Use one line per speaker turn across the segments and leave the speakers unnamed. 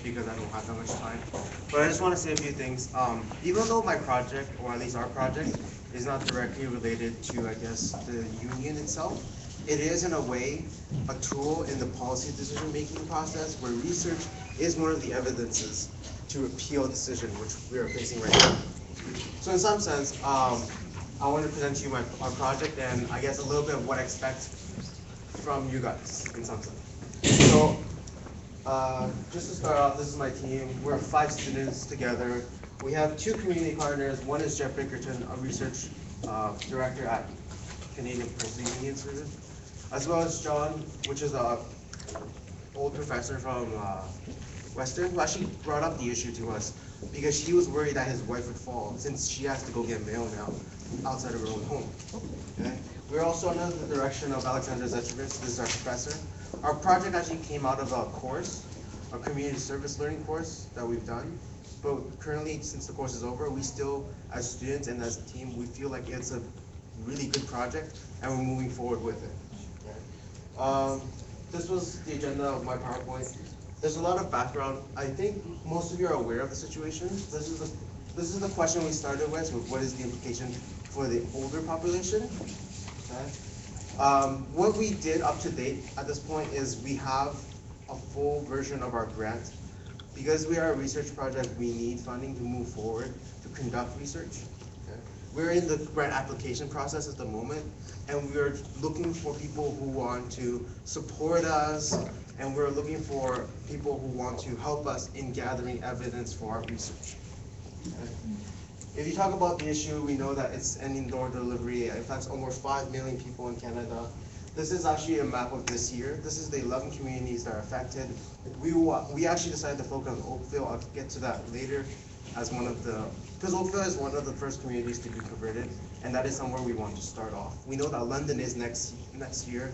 because I don't have that much time. But I just want to say a few things. Even though my project, or at least our project, is not directly related to, I guess, the union itself, it is in a way a tool in the policy decision-making process where research is one of the evidences to appeal a decision which we are facing right now. So in some sense, I want to present to you our project and I guess a little bit of what I expect from you guys in some sense. So just to start off, this is my team. We're 5 students together. We have 2 community partners. One is Jeff Bickerton, a research director at Canadian University Union Service, as well as John, which is a old professor from Western, who actually brought up the issue to us because he was worried that his wife would fall since she has to go get mail now outside of her own home. Okay? We're also under the direction of Alexander Zetrovich. This is our professor. Our project actually came out of a course, a community service learning course that we've done. But currently, since the course is over, we still, as students and as a team, we feel like it's a really good project and we're moving forward with it. Okay? This was the agenda of my PowerPoint. There's a lot of background. I think most of you are aware of the situation. This is the question we started with what is the implication for the older population. Okay. What we did up to date at this point is we have a full version of our grant. Because we are a research project, we need funding to move forward to conduct research. Okay. We're in the grant application process at the moment, and we're looking for people who want to support us, and we're looking for people who want to help us in gathering evidence for our research. Okay. If you talk about the issue, we know that it's an indoor delivery. It affects almost 5 million people in Canada. This is actually a map of this year. This is the 11 communities that are affected. We actually decided to focus on Oakville. I'll get to that later as one of the, because Oakville is one of the first communities to be converted, and that is somewhere we want to start off. We know that London is next year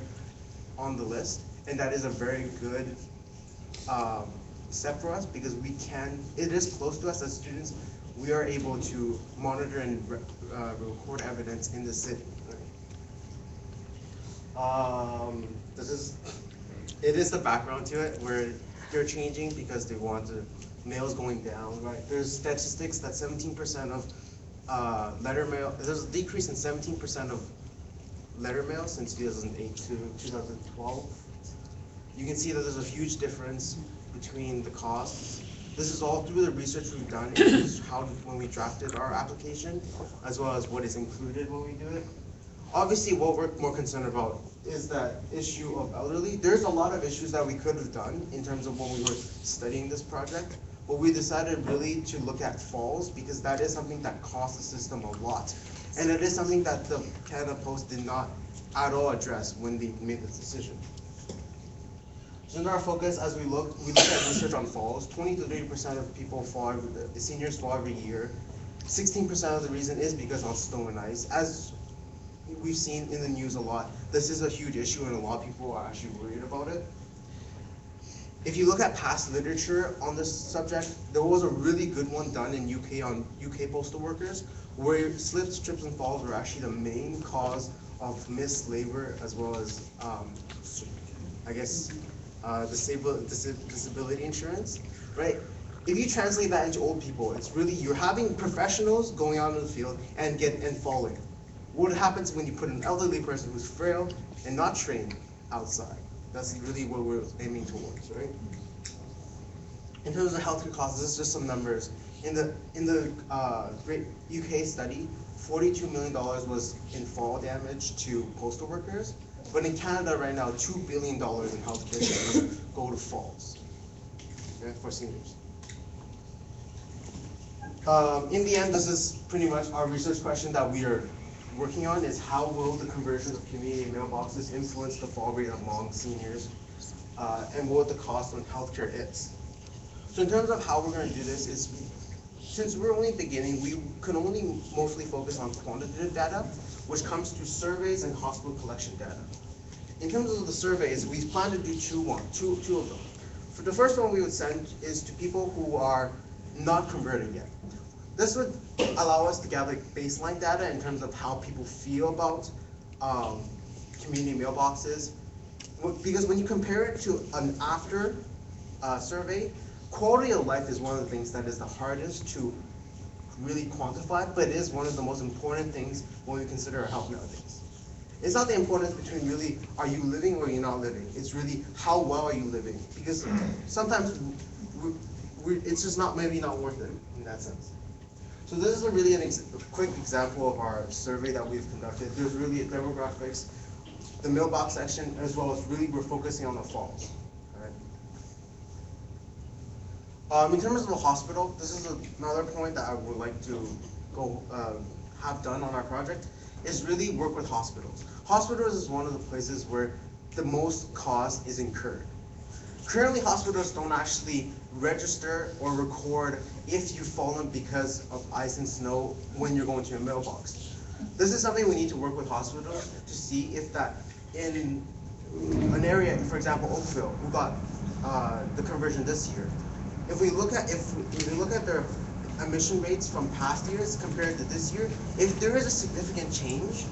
on the list, and that is a very good step for us because it is close to us as students. We are able to monitor and record evidence in the city. It is the background to it where they're changing because they want to, mail's going down, right? There's statistics that 17% of letter mail, there's a decrease in 17% of letter mail since 2008 to 2012. You can see that there's a huge difference between the costs. This is all through the research we've done when we drafted our application, as well as what is included when we do it. Obviously, what we're more concerned about is that issue of elderly. There's a lot of issues that we could have done in terms of when we were studying this project, but we decided really to look at falls because that is something that costs the system a lot. And it is something that the Canada Post did not at all address when they made this decision. So in our focus, as we look at research on falls. 20 to 30% of people fall, seniors fall every year. 16% of the reason is because of snow and ice. As we've seen in the news a lot, this is a huge issue and a lot of people are actually worried about it. If you look at past literature on this subject, there was a really good one done in UK on UK postal workers, where slips, trips, and falls were actually the main cause of missed labor as well as, I guess, disability insurance, right? If you translate that into old people, it's really you're having professionals going out in the field and falling. What happens when you put an elderly person who's frail and not trained outside? That's really what we're aiming towards, right? In terms of healthcare costs, this is just some numbers. In the great UK study, $42 million was in fall damage to postal workers. But in Canada right now, $2 billion in healthcare go to falls, okay, for seniors. In the end, this is pretty much our research question that we are working on is how will the conversion of community mailboxes influence the fall rate among seniors, and what the cost on healthcare is. So in terms of how we're going to do this is, since we're only beginning, we can only mostly focus on quantitative data, which comes through surveys and hospital collection data. In terms of the surveys, we plan to do two of them. For the first one we would send is to people who are not converted yet. This would allow us to gather baseline data in terms of how people feel about community mailboxes. Because when you compare it to an after survey, quality of life is one of the things that is the hardest to really quantify, but it is one of the most important things when we consider our health nowadays. It's not the importance between really, are you living or you're not living? It's really, how well are you living? Because sometimes it's just maybe not worth it in that sense. So this is a quick example of our survey that we've conducted. There's really demographics, the mailbox section, as well as really we're focusing on the falls. In terms of the hospital, this is another point that I would like to have done on our project, is really work with hospitals. Hospitals is one of the places where the most cost is incurred. Currently, hospitals don't actually register or record if you've fallen because of ice and snow when you're going to your mailbox. This is something we need to work with hospitals to see if that in an area, for example, Oakville, who got the conversion this year, if we look at their emission rates from past years compared to this year, if there is a significant change,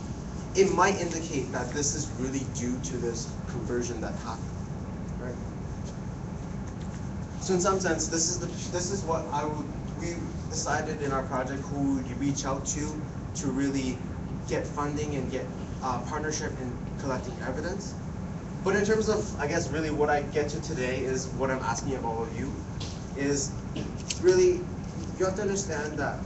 it might indicate that this is really due to this conversion that happened, right? So in some sense, this is what we decided in our project who would reach out to really get funding and get partnership in collecting evidence. But in terms of, I guess, really what I get to today is what I'm asking of all of you, is really, you have to understand that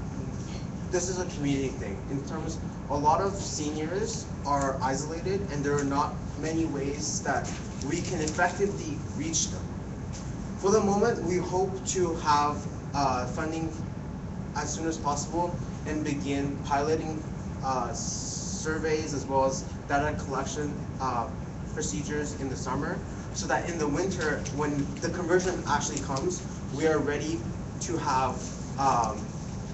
this is a community thing. In terms, a lot of seniors are isolated and there are not many ways that we can effectively reach them. For the moment, we hope to have funding as soon as possible and begin piloting surveys as well as data collection procedures in the summer, so that in the winter, when the conversion actually comes, we are ready to have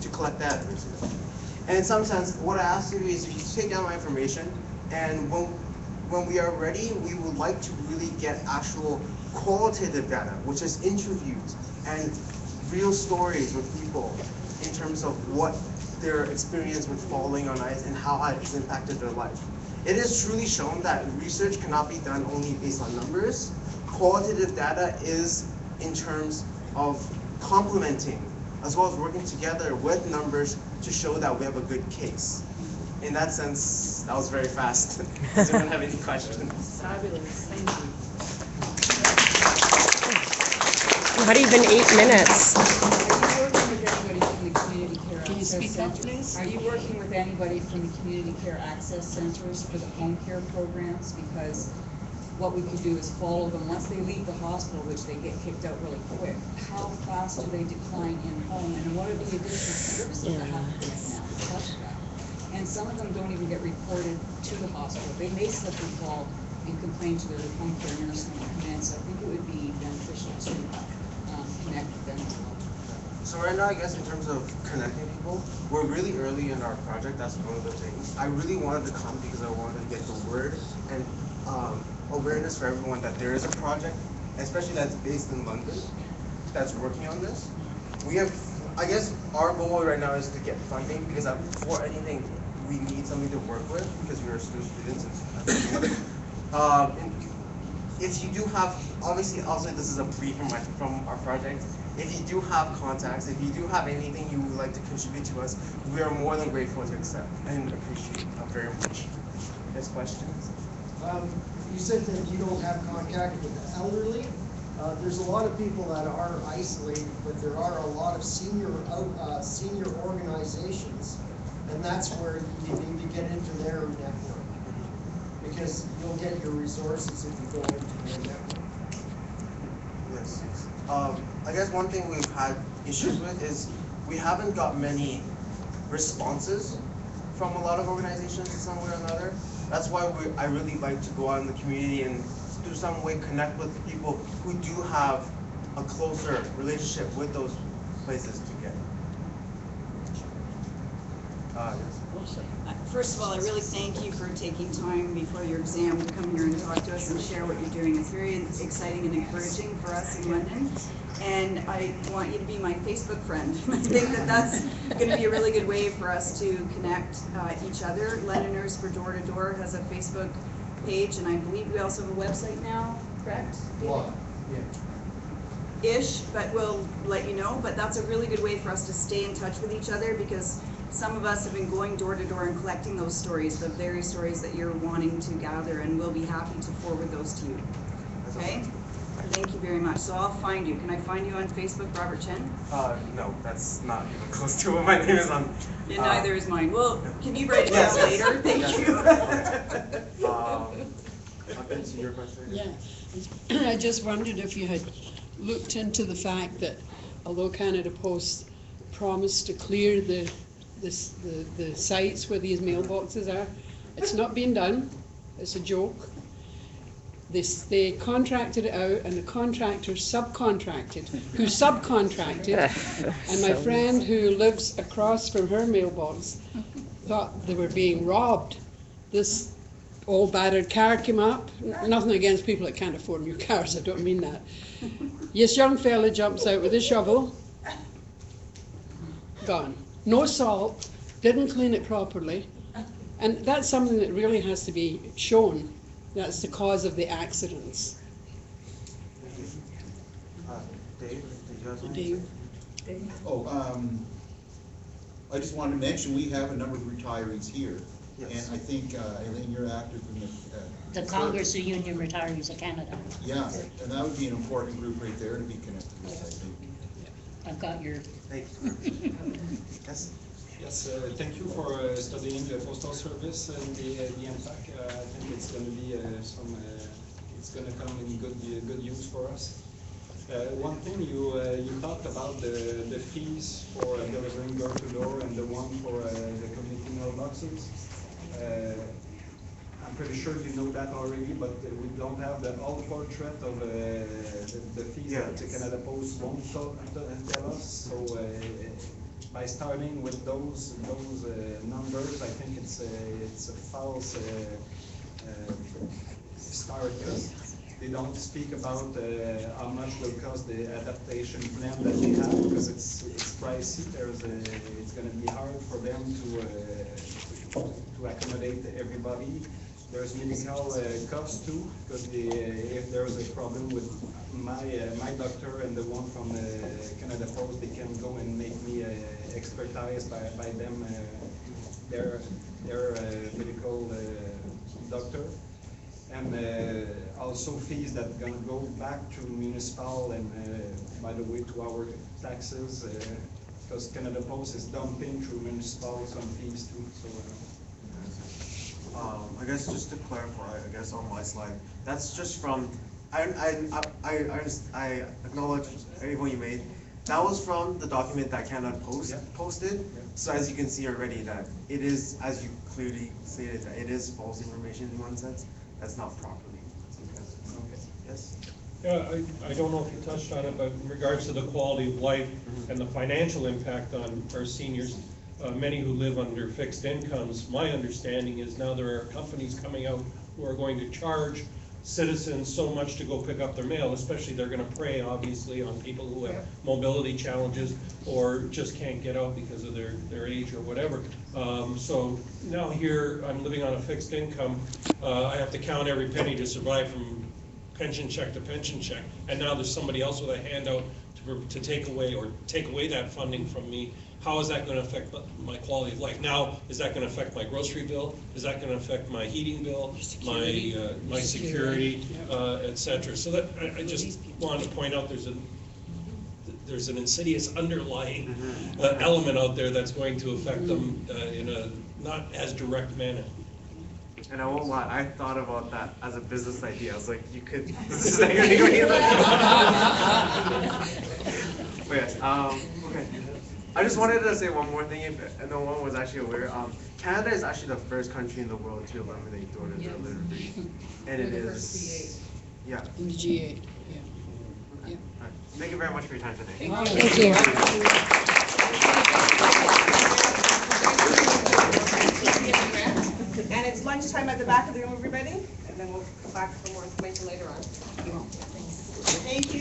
to collect that. And in some sense, what I ask you is you take down my information, and when we are ready, we would like to really get actual qualitative data, which is interviews and real stories with people in terms of what their experience with falling on ice and how it has impacted their life. It is truly shown that research cannot be done only based on numbers. Qualitative data is in terms of complementing as well as working together with numbers to show that we have a good case. In that sense, that was very fast. Does anyone have any questions?
Fabulous, thank you.
Not even 8 minutes.
Are you working with anybody from the community care
Can you
access
speak up,
centers?
please?
Are you working with anybody from the community care access centers for the home care programs? Because what we could do is follow them once they leave the hospital, which they get kicked out really quick. How fast do they decline in home, and what are the additional services that have to be now because of that? And some of them don't even get reported to the hospital. They may slip and fall and complain to their home care nurse when they come in. So I think it would be beneficial to connect with them as well.
So right now, I guess in terms of connecting people, we're really early in our project. That's one of the things. I really wanted to come because I wanted to get the word and awareness for everyone that there is a project, especially that's based in London, that's working on this. We have, I guess, our goal right now is to get funding, because before anything, we need something to work with because we are still students. And if you do have, obviously, also this is a brief from our project. If you do have contacts, if you do have anything you would like to contribute to us, we are more than grateful to accept and appreciate very much. Yes, questions?
You said that you don't have contact with the elderly. There's a lot of people that are isolated, but there are a lot of senior organizations, and that's where you need to get into their network, because you'll get your resources if you go into their network.
Yes. I guess one thing we've had issues with is we haven't got many responses from a lot of organizations in some way or another. That's why I really like to go out in the community and through some way connect with people who do have a closer relationship with those places together. Yes.
First of all, I really thank you for taking time before your exam to come here and talk to us and share what you're doing. It's very exciting and encouraging for us in London. And I want you to be my Facebook friend. I think that that's going to be a really good way for us to connect each other. Londoners for Door to Door has a Facebook page, and I believe we also have a website now, correct?
Blog, yeah.
ish, but we'll let you know. But that's a really good way for us to stay in touch with each other, because some of us have been going door to door and collecting those stories, the very stories that you're wanting to gather, and we'll be happy to forward those to you. Okay? Thank you very much. So I'll find you. Can I find you on Facebook, Robert Chen?
No, that's not even close to what my name is on.
Yeah, neither is mine. Well, can you write it
Yes,
down
yes.
later? Thank
Yes.
you.
I'll answer your question.
Yeah, I just wondered if you had looked into the fact that although Canada Post promised to clear the sites where these mailboxes are, it's not being done. It's a joke. They contracted it out, and the contractor subcontracted, who subcontracted, and my friend who lives across from her mailbox thought they were being robbed. This old battered car came up. Nothing against people that can't afford new cars, I don't mean that. This young fella jumps out with a shovel, gone. No salt, didn't clean it properly, and that's something that really has to be shown. That's the cause of the accidents.
Dave, did you have something?
Dave?
Oh, I just wanted to mention, we have a number of retirees here.
Yes.
And I think, Elaine, you're active in
The Congress of Union Retirees of Canada.
Yeah, and that would be an important group right there to be connected with, I think.
I've got your,
Thank you. Yes.
Yes, thank you for studying the postal service and the impact. I think it's going to be it's going to come in good use for us. One thing you talked about the fees for delivering door to door and the one for the community mailboxes. I'm pretty sure you know that already, but we don't have the whole portrait of the fees that the Canada Post won't tell us. So by starting with those numbers, I think it's a false start. They don't speak about how much will cost the adaptation plan that they have, because it's pricey. It's going to be hard for them to accommodate everybody. There's medical costs too, because if there is a problem with my doctor and the one from Canada Post, they can go and make me expertise by them, their medical doctor. And also fees that gonna go back to municipal and, by the way, to our taxes, because Canada Post is dumping through municipal some fees too. So.
I guess just to clarify, I guess on my slide, that's just from. I acknowledge everyone you made. That was from the document that Canada Post posted.
Yeah.
So as you can see already, that it is, as you clearly stated, that it is false information in one sense. That's not properly. Okay. Yes.
Yeah, I don't know if you touched on it, but in regards to the quality of life and the financial impact on our seniors, many who live under fixed incomes, my understanding is now there are companies coming out who are going to charge citizens so much to go pick up their mail, especially they're going to prey obviously on people who have mobility challenges or just can't get out because of their age or whatever. So now here I'm living on a fixed income. I have to count every penny to survive from pension check to pension check, and now there's somebody else with a handout to take away that funding from me. How is that going to affect my quality of life? Now, is that going to affect my grocery bill? Is that going to affect my heating bill, my security, etc.? So that I just wanted to point out there's an insidious underlying element out there that's going to affect them in a not as direct manner.
And I won't lie, I thought about that as a business idea. I was like, you could. This is like But yes, okay. I just wanted to say one more thing, if no one was actually aware. Canada is actually the first country in the world to eliminate door-to-door delivery, and it is. Yeah.
In the G8, yeah.
All right. Thank you very much for your time today.
Thank you.
And it's lunchtime at the back of the room, everybody, and then we'll come back for more information later on. Thank you.